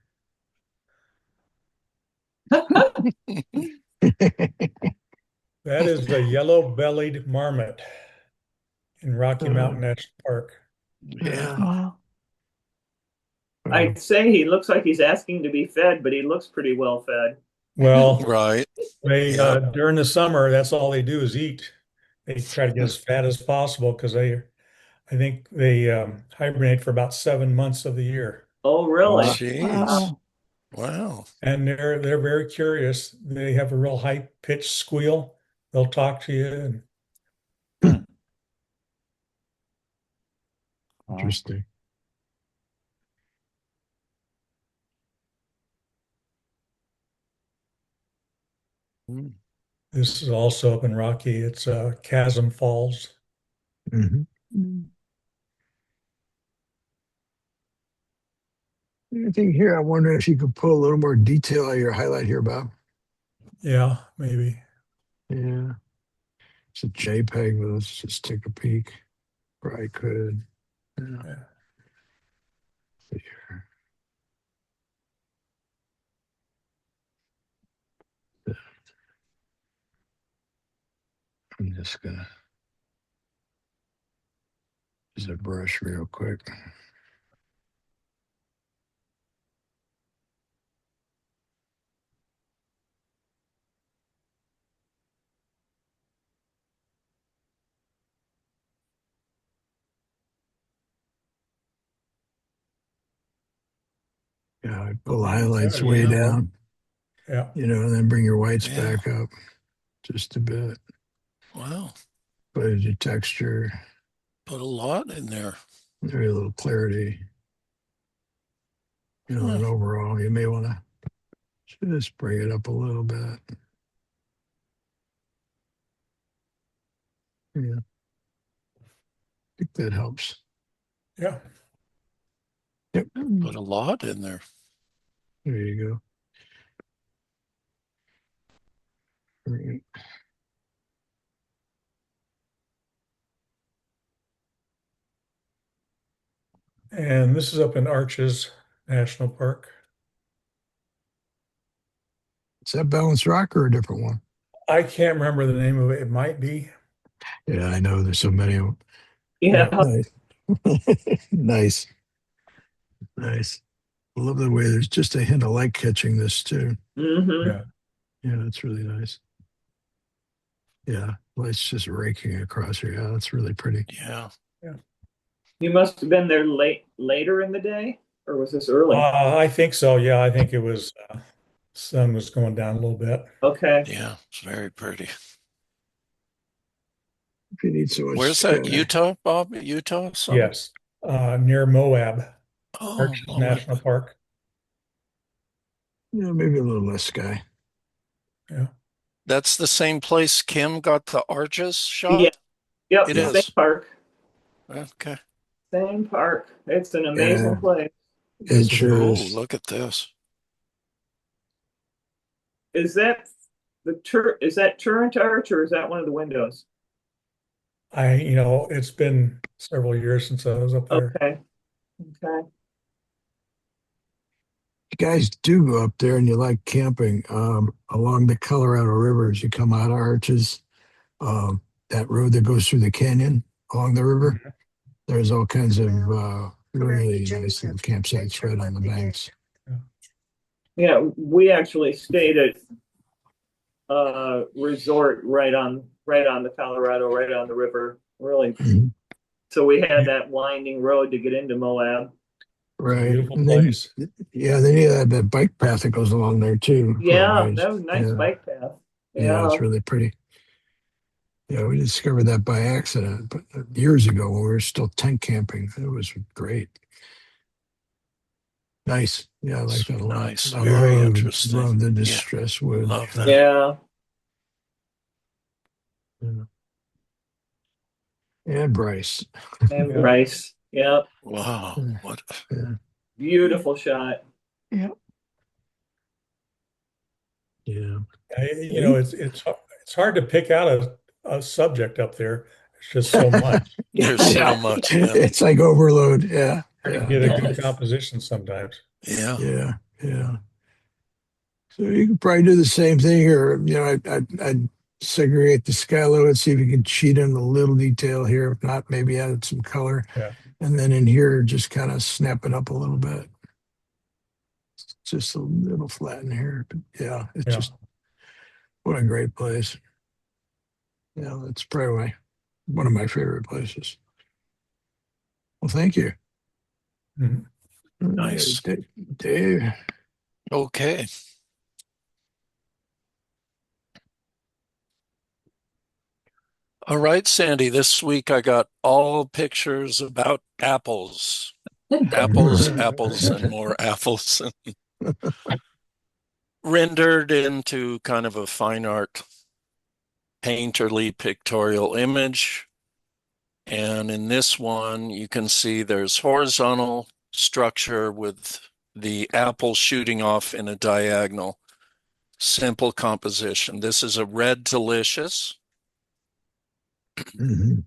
That is the yellow-bellied marmot in Rocky Uh, Mountain National Park. Yeah, Wow. I'd say he looks like he's asking to be fed, but he looks pretty well fed. Well, right. they Yeah, during the summer, that's all they do is eat. They try to get as fat as possible because I think they hibernate for about 7 months of the year, Oh, really? jeez. Wow. Wow. and they're very curious. They have a real high-pitched squeal. They'll talk to you, and Interesting. Mm, this is also up in Rocky. It's Chasm Falls. Hmm. Mm. Anything here? I wonder if you could pull a little more detail out of your highlight here, Bob. Yeah, maybe. Yeah. It's a JPEG, but let's just take a peek. Probably could. Yeah. Yeah. Here. I'm just gonna use a brush real quick. Yeah, I pull the highlights Oh, way yeah. down, Yeah. and then bring your whites yeah. back up just a bit. Wow. Put your texture, Put a lot in there. very little clarity. Huh. And overall, you may want to just bring it up a little bit. Yeah, I think that helps. Yeah. Yep, Put a lot in there. there you go. Right. And this is up in Arches National Park. Is that Balance Rock or a different one? I can't remember the name of it. It might be. Yeah, I know there's so many of them. Yeah. Nice. Nice. Nice. I love the way there's just a hint of light catching this too. Hmm. Yeah. Yeah, that's really nice. Yeah, light's just raking across here. Yeah, that's really pretty. Yeah. Yeah. You must have been there later in the day, or was this early? I think so. Yeah, I think it was sun was going down a little bit. Okay. Yeah. It's very pretty. If you need so much Where's to that? kind of, Utah, Bob? Utah? Some? Yes. Near Moab, Oh, Arches Moab. National Park. maybe a little less sky. Yeah. That's the same place Kim got the arches Yeah. shot? Yep. It Yeah. Same is. park. Okay. Same park. It's an amazing Yeah, place. it Yes, it sure is. Oh, is. look at this. Is that is that turret arch or is that one of the windows? It's been several years since I was up there. Okay. Okay. You guys do go up there and you like camping along the Colorado River as you come out of Arches, that road that goes through the canyon along the river. Mhm. There's all kinds of really nice little campsites right on the banks. Yeah, we actually stayed at a resort right on the Colorado, right on the river. Really. Mhm. So we had Yeah, that winding road to get into Moab. it's a Right. beautiful And then, place. yeah, then you have that bike path that goes along there too for a Yeah, ways. that was a nice Yeah. bike path. Yeah, Yeah. it's really pretty. Yeah, we discovered that by accident, but years ago when we were still tent camping, it was great. Nice. Yeah, I like It's that a lot. nice. I Very love interesting. the Yeah. distress wood. Love that. Yeah. Yeah. And Bryce. And Yeah. Bryce. Yeah. Wow. Yeah. What? Yeah. Beautiful shot. Yeah. Yeah. It's hard to pick out a subject up there. It's just so much. There's Yeah. so much. Yeah. It's like overload. Yeah. Hard to Yeah. get a good Yes. composition sometimes. Yeah. Yeah. Yeah. So you could probably do the same thing, or I'd segregate the sky a little bit, see if you can cheat in a little detail here. If not, maybe add some color, Yeah. and then in here, just kind of snap it up a little bit, just a little flat in here. But yeah, it's Yeah. just what a great place. Yeah, that's probably one of my favorite places. Well, thank you. Mhm. Nice. Dave. Okay. All right, Sandy. This week I got all pictures about apples. Apples, apples, and more apples. Rendered into kind of a fine art painterly pictorial image. And in this one, you can see there's horizontal structure with the apple shooting off in a diagonal. Simple composition. This is a red delicious. Mhm.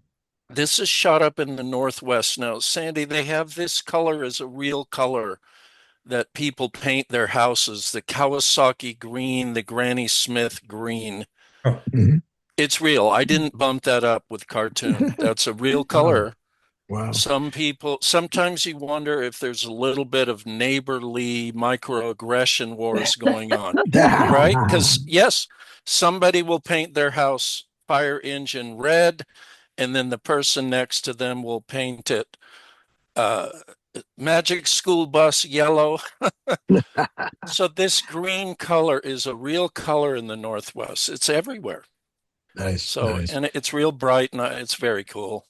This is shot up in the Northwest. Now, Sandy, they have this color as a real color that people paint their houses, the Kawasaki green, the Granny Smith green. Oh, Mhm. It's real. I didn't bump that up with cartoon. That's a real Wow. color. Wow. Sometimes you wonder if there's a little bit of neighborly microaggression wars going on, right? Because, yes, somebody will paint their house fire engine red, and then the person next to them will paint it uh, magic school bus yellow. So, this green color is a real color in the Northwest. It's everywhere. Nice, So, nice. and it's real bright and it's very cool.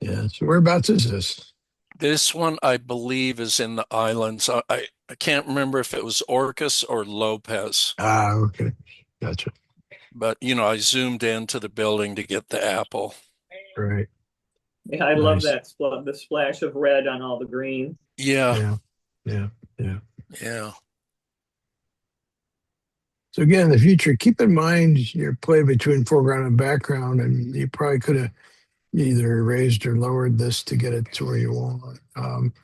Yeah. So whereabouts is this? This one, I believe, is in the islands. I can't remember if it was Orcas or Lopez, Ah, okay. Gotcha. but I zoomed into the building to get the apple. Right. Yeah, I love Nice. that the splash of red on all the green. Yeah, Yeah. Yeah. Yeah. yeah, So again, in the future, keep in mind your play between foreground and background, and you probably could have either raised or lowered this to get it to where you want.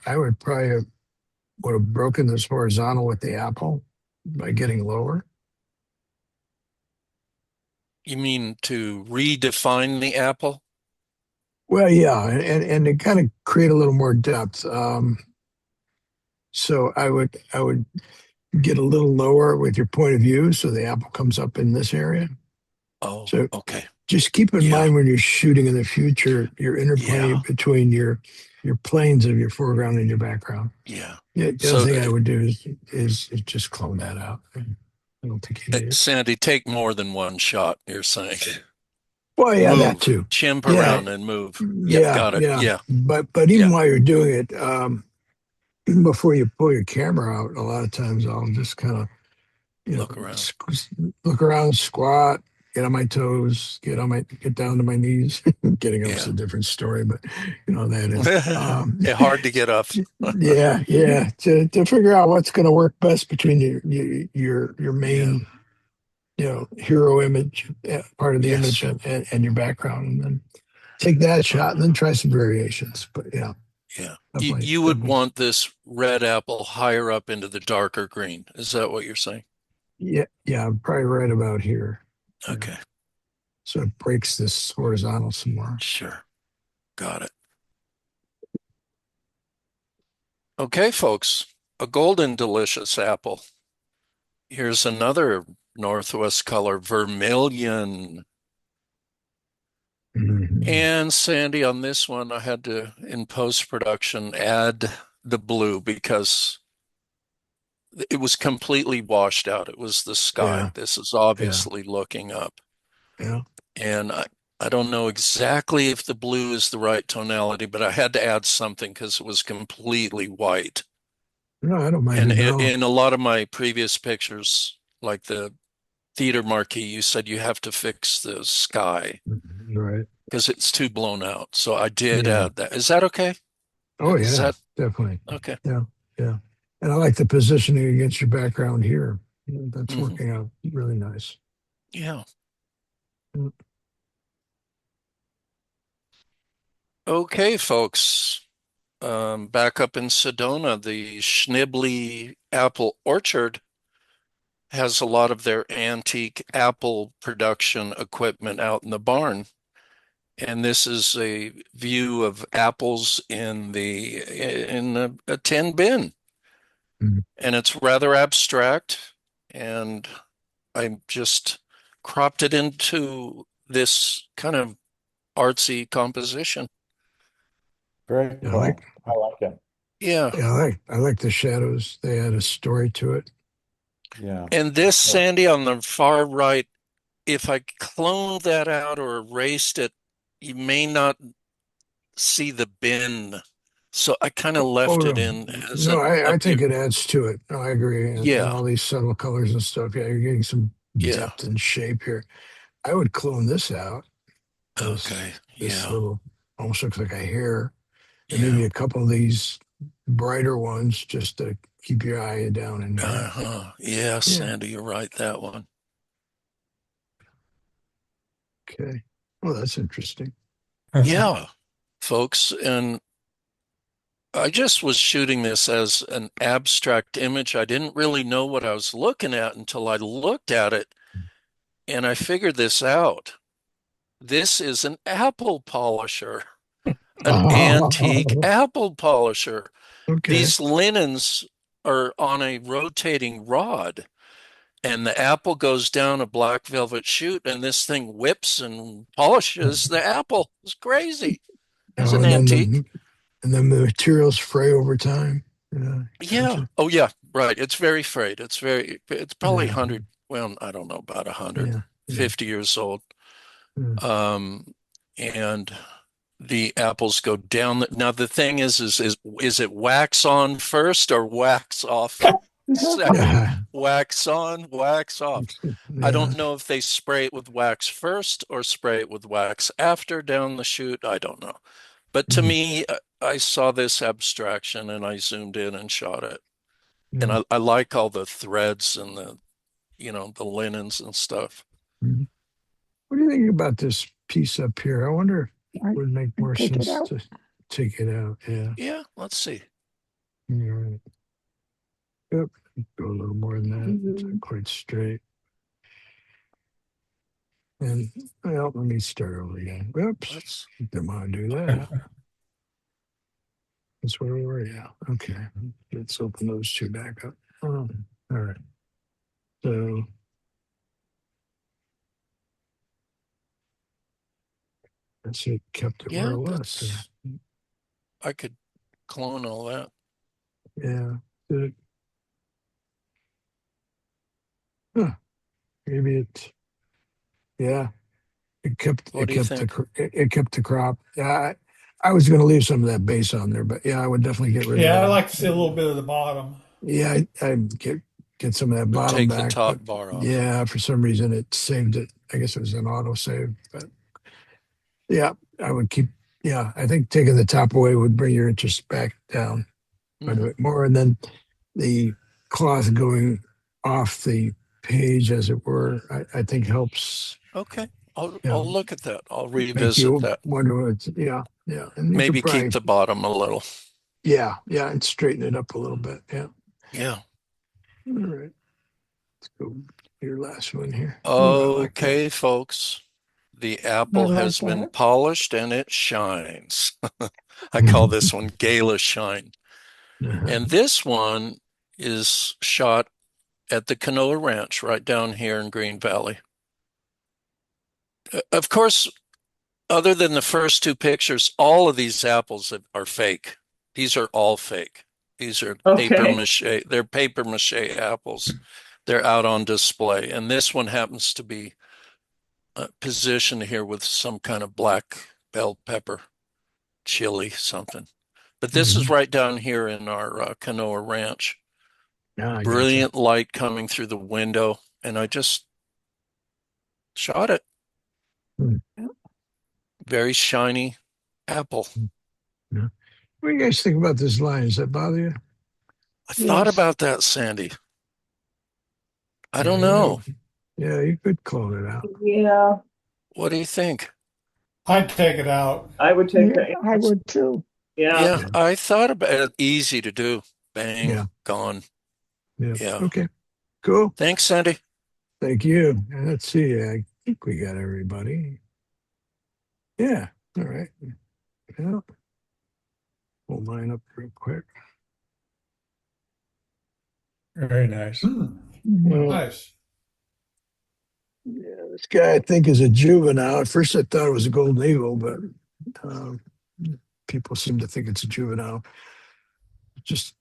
I would probably would have broken this horizontal with the apple by getting lower. You mean to redefine the apple? Well, yeah, and to kind of create a little more depth. So I would get a little lower with your point of view, so the apple comes up in this area. Oh, So okay. just keep in Yeah. mind when you're shooting in the future, your interplay Yeah. between your planes of your foreground and your background. Yeah. Yeah, the other So, thing I would do is just clone that out. I don't think you need it. Sandy, take more than one shot, you're saying. Well, yeah, that Move, too. chimp Yeah, around and move. Yep, yeah, got it. yeah. Yeah. But even Yeah. while you're doing it, even before you pull your camera out, a lot of times I'll just kind of Look around. look around, squat, get on my toes, get down to my knees. Getting up's Yeah. a different story, but that is. Hard to get up. Yeah, to figure out what's going to work best between your Yeah. main hero image, part of the Yes. image, and your background, and then take that shot and then try some variations. But yeah, Yeah. definitely, You would definitely. want this red apple higher up into the darker green. Is that what you're saying? Yeah, I'm probably right about here. Yeah. Okay. So it breaks this horizontal some more. Sure. Got it. Okay, folks. A golden delicious apple. Here's another Northwest color, vermilion. Mhm. And Sandy, on this one, I had to, in post-production, add the blue because it was completely washed out. It was the sky. Yeah, This is yeah, obviously looking up. yeah. And I don't know exactly if the blue is the right tonality, but I had to add something because it was completely white. No, I don't mind And it at all. in a lot of my previous pictures, like the theater marquee, you said you have to fix the sky Right. because it's too blown out. So I did Yeah. add that. Is that okay? Oh Is yeah, that definitely. okay? Yeah, yeah. And I like the positioning against your background here. That's Hmm. working out really nice. Yeah. Mm. Okay, folks. Back up in Sedona, the Schnibley Apple Orchard has a lot of their antique apple production equipment out in the barn. And this is a view of apples in a tin bin. Mm. And it's rather abstract. And I just cropped it into this kind of artsy composition. Very Yeah, cool. I like it. Yeah. I like the shadows. They add a story to it. Yeah. And this, Well, Sandy, on the far right, if I cloned that out or erased it, you may not see the bin. So I kind of Oh left it no, in as no, an I think obvious. it adds to it. No, I agree. And Yeah. all these subtle colors and stuff. Yeah, you're getting some Yeah. depth and shape here. I would clone this out. Okay. This Yeah. little almost looks like a hair, and maybe Yeah. a couple of these brighter ones just to keep your eye down in here. Uh-huh. Yeah, Yeah. Sandy, you're right, that one. Okay. Well, that's interesting. Yeah, folks. And I just was shooting this as an abstract image. I didn't really know what I was looking at until I looked at it and I figured this out. This is an apple polisher, an antique Oh, apple polisher. okay. These linens are on a rotating rod, and the apple goes down a black velvet chute, and this thing whips and polishes the apple. It's crazy. It's Oh, an antique. and then the materials fray over time. Yeah, Yeah. gotcha. Oh, yeah. Right. It's very frayed. It's probably Yeah, 100, well, I don't know, about yeah, yeah, 150 years old. yeah. Um, and the apples go down. Now the thing is it wax on first or wax off second? Yeah, Wax on, wax off. I yeah. don't know if they spray it with wax first or spray it with wax after down the chute. I don't know. But to Mm, me, I saw this abstraction and I zoomed in and shot it. And yeah. I like all the threads and the linens and stuff. Mm. What do you think about this piece up here? I wonder would make more take it sense out. to take it out. Yeah. Yeah, let's see. You're right. Yep. Go a little more than that. It's Mhm. not quite straight. And well, let me start over again. Whoops. Let's Didn't want to do that. That's where we were. Yeah. Okay. Let's open those two back up. All right. So that's it. Kept it where yeah, it was. that's I could clone all that. Yeah. Good. Huh. Maybe it. Yeah. What do you think? It kept the crop. Yeah. I was going to leave some of that base on there, but yeah, I would definitely get rid of Yeah, I that. like to see a little bit of the bottom. Yeah, I get some of that Or bottom take the back, but top bar off. yeah, for some reason it saved it. I guess it was an auto save, but yeah, I would keep. Yeah, I think taking the top away would bring your interest back down quite a Mhm. bit more, and then the cloth going off the page, as it were, I think helps. Okay. I'll You look at that. I'll make revisit you that. wonder what it's. Yeah, and you could Maybe keep probably. the bottom a little. Yeah, and straighten it up a little bit. Yeah. Yeah. All right. Let's go to your last one here. Ooh, I like that. Okay, folks. The I apple like has been that. polished and it shines. I call this one Gala Shine. And this one is shot at the Canoa Ranch right down here in Green Valley. Of course, other than the first two pictures, all of these apples are fake. These are all fake. These are paper Okay. mache. They're paper mache apples. They're out on display. And this one happens to be positioned here with some kind of black bell pepper, chili, something. But this is Mhm. right down here in our Canoa Ranch. Yeah, I gotcha. Brilliant light coming through the window. And I just shot it. Hmm. Very shiny apple. Yeah. What do you guys think about this line? Does that bother you? I thought Yes. about that, Sandy. I Yeah, don't know. you could clone it out. Yeah, What do you think? I'd take it out. I would take Yeah, that. I would too. Yeah. Yeah, Yeah, I thought about it. Easy to do. Bang, yeah, gone. yeah. Yeah. Okay, cool. Thanks, Sandy. Thank you. And let's see. I think we got everybody. Yeah. All right. Yeah. We'll line up real quick. Very nice. Hmm, Well, nice. yeah, this guy I think is a juvenile. At first, I thought it was a golden eagle, but um, people seem to think it's a juvenile. Just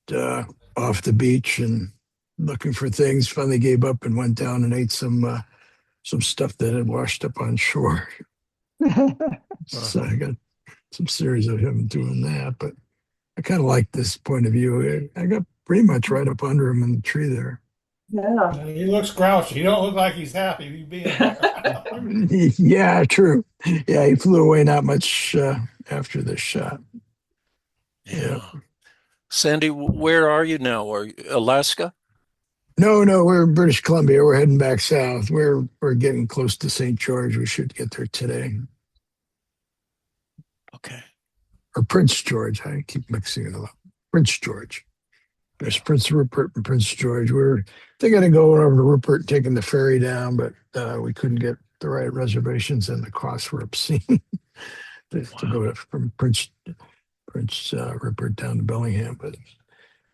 off the beach and looking for things. Finally gave up and went down and ate some stuff that had washed up on shore. So I got some series of him doing that, but I kind of like this point of view. I got pretty much right up under him in the tree there. Yeah. He looks grouchy. He don't look like he's happy to be being there. Yeah, true. Yeah, he flew away not much after this shot. Yeah. Yeah. Sandy, where are you now? Are you Alaska? No, we're in British Columbia. We're heading back south. We're getting close to St. George. We should get there today. Okay. Or Prince George. I keep mixing it up. Prince George. There's Prince Rupert and Prince George. We were thinking of going over to Rupert, taking the ferry down, but we couldn't get the right reservations, and the costs were obscene to go from Prince Rupert down to Bellingham. But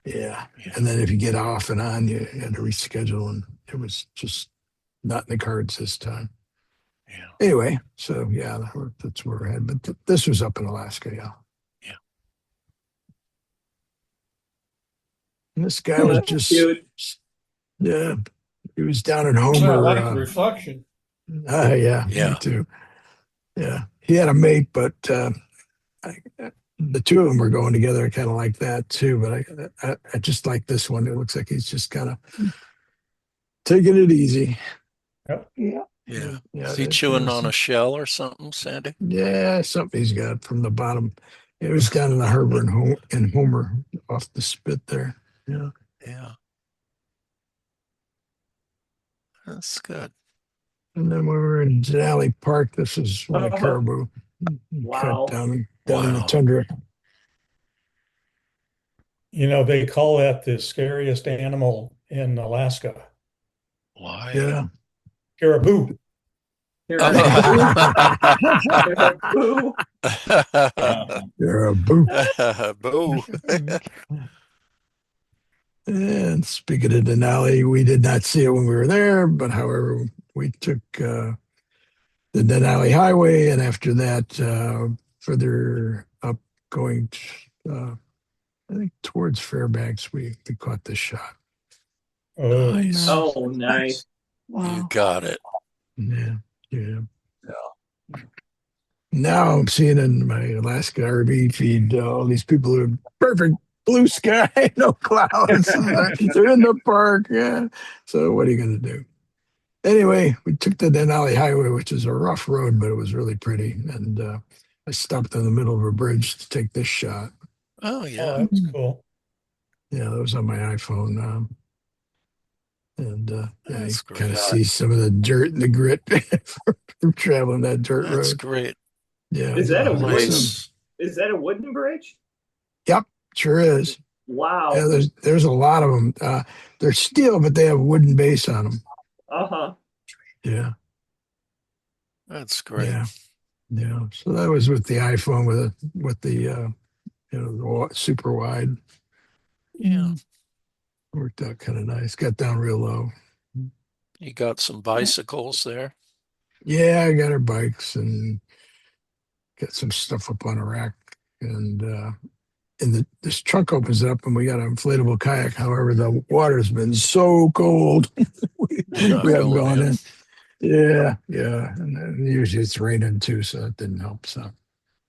yeah, and then if you get off and on, you had to reschedule, and it was just not in the cards this time. Yeah. Anyway, so yeah, that's where we're headed. But this was up in Alaska, yeah. Yeah. And this guy was Yeah, just, cute. yeah, he was down in Yeah, I Homer. like the reflection. Yeah, me Yeah. too. Yeah, he had a mate, but I, the two of them were going together. I kind of like that too, but I just like this one. It looks like he's just kind of taking it easy. Yep. Yeah. Yeah. Yeah, Is he chewing on a shell or something, Sandy? yeah, something he's got from the bottom. It was down in the harbor in Homer, off the spit there. Yeah. Yeah. That's good. And then when we were in Denali Park, this is my Uh-huh. caribou. Wow. Down in the Wow. tundra. You know, they call that the scariest animal in Alaska. Why? Yeah. Caribou. Caribou. Caribou. You're a boo. Boo. And speaking of Denali, we did not see it when we were there, but however, we took the Denali Highway, and after that, further up going, I think towards Fairbanks, we caught this shot. Oh, Nice. Oh, nice. You Wow. got it. Yeah, yeah. Now I'm seeing in my Alaska RV feed all these people who are perfect blue sky, no clouds. They're in the park. Yeah. So what are you going to do? Anyway, we took the Denali Highway, which is a rough road, but it was really pretty. And I stopped in the middle of a bridge to take this shot. Oh, oh, yeah. that's cool. Yeah, that was on my iPhone. And yeah, you That's kind of great. see some of the dirt and the grit from traveling that dirt That's road. great. Yeah, Is that a it's wooden? awesome. Place. Is that a wooden bridge? Yep, sure is. Wow. Yeah, there's a lot of them. They're steel, but they have wooden base on them. Uh-huh. Yeah, That's great. yeah, yeah. So that was with the iPhone with the super wide. Yeah. Worked out kind of nice. Got down real low. You got some bicycles there. Yeah, I got our bikes and got some stuff up on a rack, and this trunk opens up and we got an inflatable kayak. However, the water's been so cold, Not we haven't going gone in. in. Yeah, yeah, and then usually it's raining too, so that didn't help. So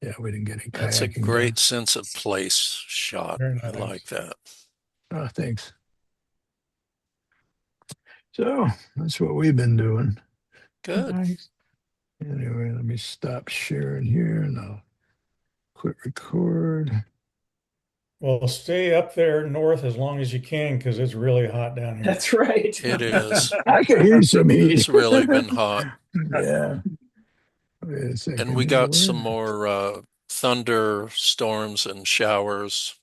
yeah, we didn't get any That's a kayaking great sense of place shot. Very I nice. like that. done. Oh, thanks. So that's what we've been doing. Good. Nice. Anyway, let me stop sharing here and I'll quit record. Well, stay up there north as long as you can because it's really hot down here. That's right. It is. I can hear some heat. It's really been hot. Yeah. Wait a second. And we here. got Where- some more thunderstorms and showers